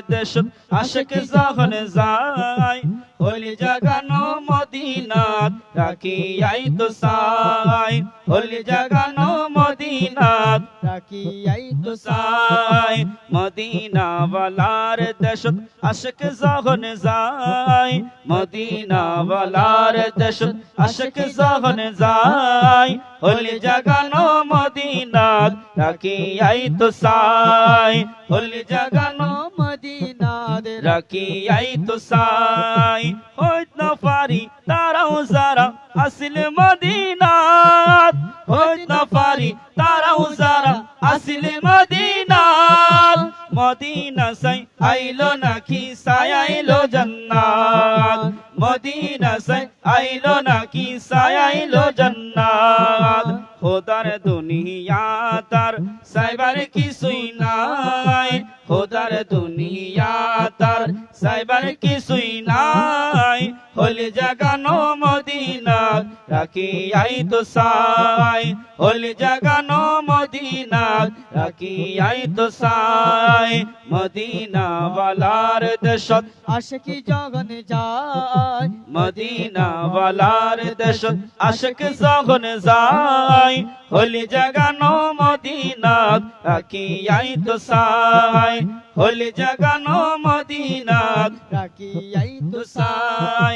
দেশ আশিক যখন যায় হলি জাগানো মদিনাত রাখিয়াই তো সাই হলি জাগানো মদিনাত রাখিয়াই তো সাই মদিনা ওয়ালার দেশ আশিক যখন যায় মদিনা ওয়ালার দেশ আশিক যখন যায় হলি জাগানো মদিনাত রাখিয়াই তো সাই হলি জাগানো মদিনাত রাখিয়াই তো সাই হইত না পারি তারাও যারা আসিল মদিনাত হইত না পারি তারাও যারা আসিল মদিনাত মদিনা সাই আইলো নাকি সাই আইলো জান্নাত মদিনা সাই আইলো নাকি সাই আইলো জান্নাত খোদার দুনিয়া তার সাইবার কিছুই নাই খোদার দুনিয়া তার সাইবার কিছুই নাই হলি জাগানো মদিনাত রাখিয়াই তো সাই হলি জাগানো মদিনাত রাখিয়াই তো সাই মদিনা ওয়ালার দেশত আশিকি যখন যায় মদিনা ওয়ালার দেশত আশিক যখন যায় হলি জাগানো মদিনাত রাখিয়াই তো সাই হলি জাগানো মদিনাত রাখিয়াই তো তো সাই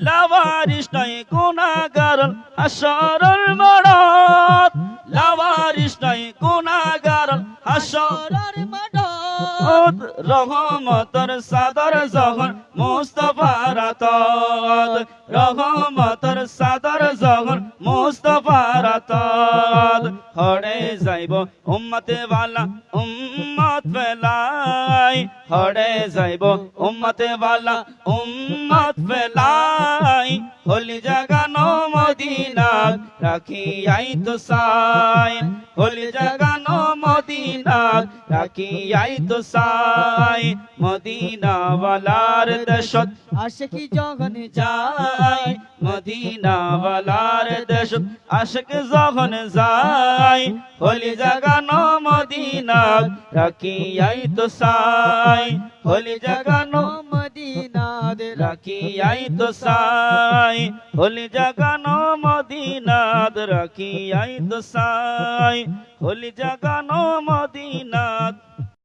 লাওয়ারিস নাই গুনাহগার হাসরের মাঠত লাওয়ারিস নাই গুনাহগার হাসরের মাঠত রহমতের সাদর যখন মুস্তাফার আতত রহমতের সাদর যখন মুস্তাফার আতত হড়ে যাইব উম্মতে ওয়ালা উম্মত ফেলাই হড়ে যাইব উম্মতে ওয়ালা উম্মত ফেলাই হলি জাগানো মদিনাত রাখিয়াই তো সাই হলি জাগানো মদিনাত রাখিয়াই তো সাই মদিনা ওয়ালার দেশত আশিকি যখন যায় মদিনা ওয়ালার দেশত আশিক যখন যায় হলি জাগানো মদিনাত রাখিয়াই তো সাই হলি জাগানো মদিনাত রাখিয়াই তো সাই হলি জাগানো মদিনাত রাখিয়াই তো সাই হলি জাগানো মদিনাত